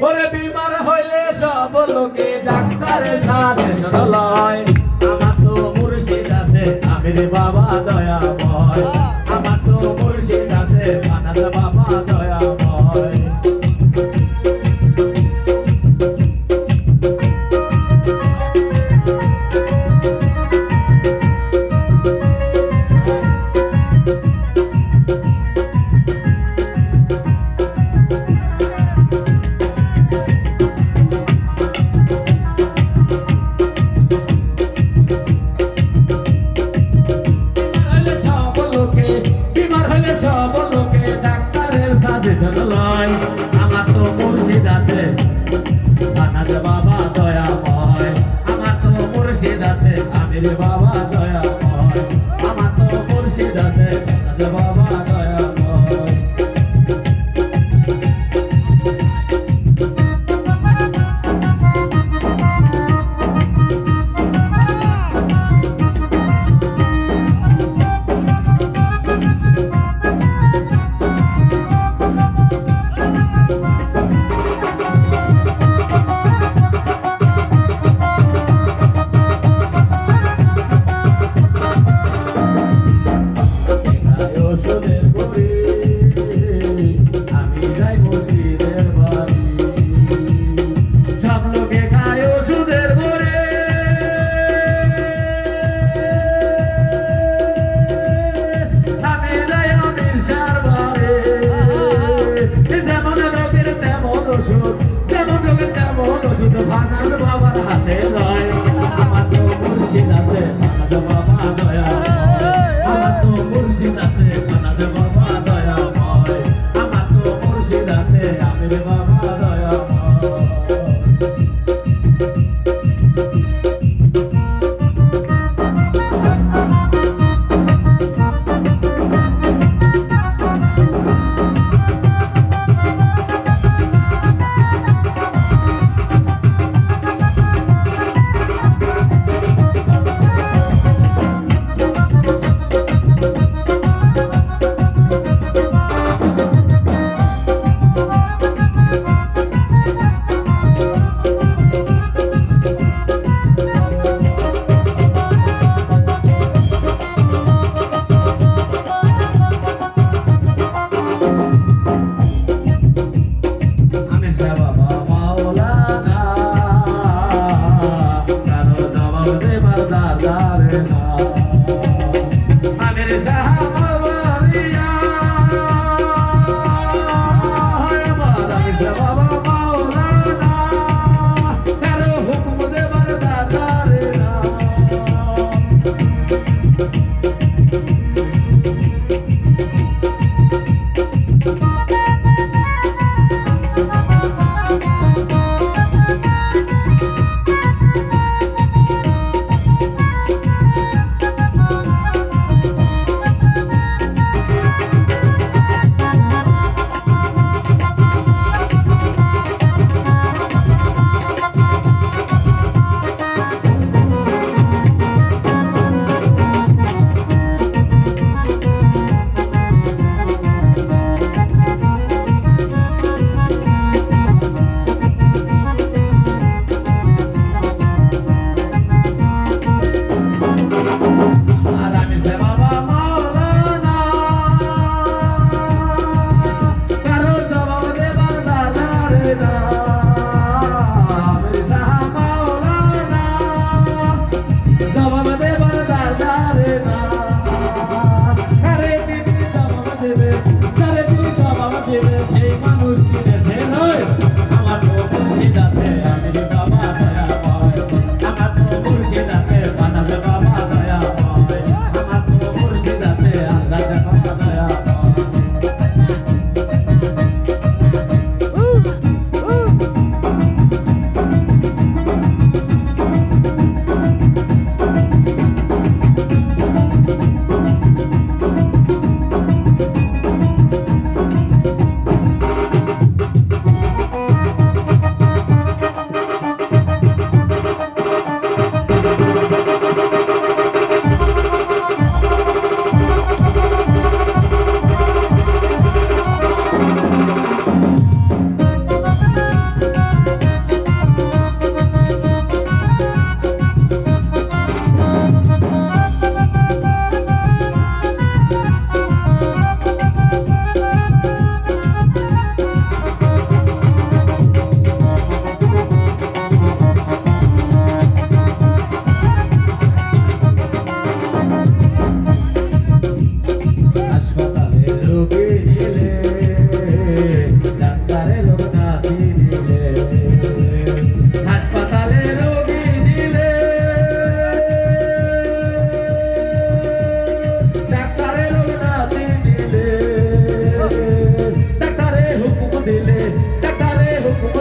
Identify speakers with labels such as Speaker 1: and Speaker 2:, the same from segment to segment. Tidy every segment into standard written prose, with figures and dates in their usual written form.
Speaker 1: ওরে বিমার হইলে সব লোকে ডাক্তারে সাজেশন লয়। আমার তো মুর্শিদ আছে আমির বাবা দয়াময়, আমার তো মুর্শিদ আছে মানাস বাবা দয়াময়। আমার তো মুর্শিদ আছে মানাস বাবা দয়াময়, আমার তো মুর্শিদ আছে আমির বাবা দয়াময়, আমার তো মুর্শিদ আছে মানাস বাবা দয়াময়। মানাস বাবার হাতে লয়, আমার তো মুর্শিদ আছে মানাস বাবা দয়াময়, আমার তো মুর্শিদ আছে মানাস বাবা দয়াময়, আমার তো মুর্শিদ আছে আমির বাবা দয়াময়।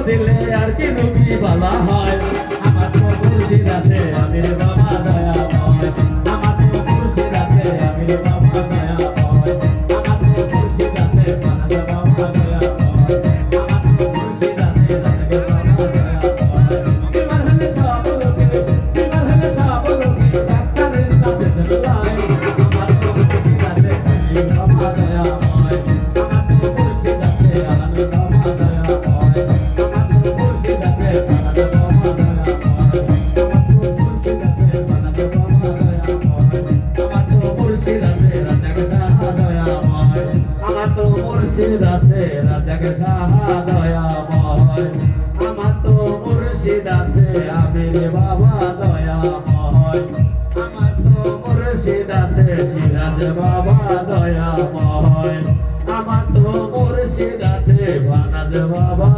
Speaker 1: দিলে আর কি রুগী বালা হয় আমার তো মুর্শিদ আছে আমির বাবা দয়াময় আমার তো মুর্শিদ আছে আমির বাবা দয়াময় আমার তো মুর্শিদ আছে পানাজ বাবা দয়াময় আমার তো মুর্শিদ আছে রাজাকের বাবা দয়াময় বিমার হলে সব লোকে ডাক্তারের সাথে চলাই আমার তো মুর্শিদ আছে আমির বাবা দয়াময় আমার তো মুর্শিদ আছে আলামের বাবা দয়াময় আমার তো মুর্শিদ আছে পানাজ বাবা দয়াময় মুর্শিদ আছে রাজাকে সাহা দয়াময় আমার তো মুর্শিদ আছে আমির বাবা দয়াময় আমার তো মুর্শিদ আছে সিরাজ বাবা দয়াময় আমার তো মুর্শিদ আছে বানাজ বাবা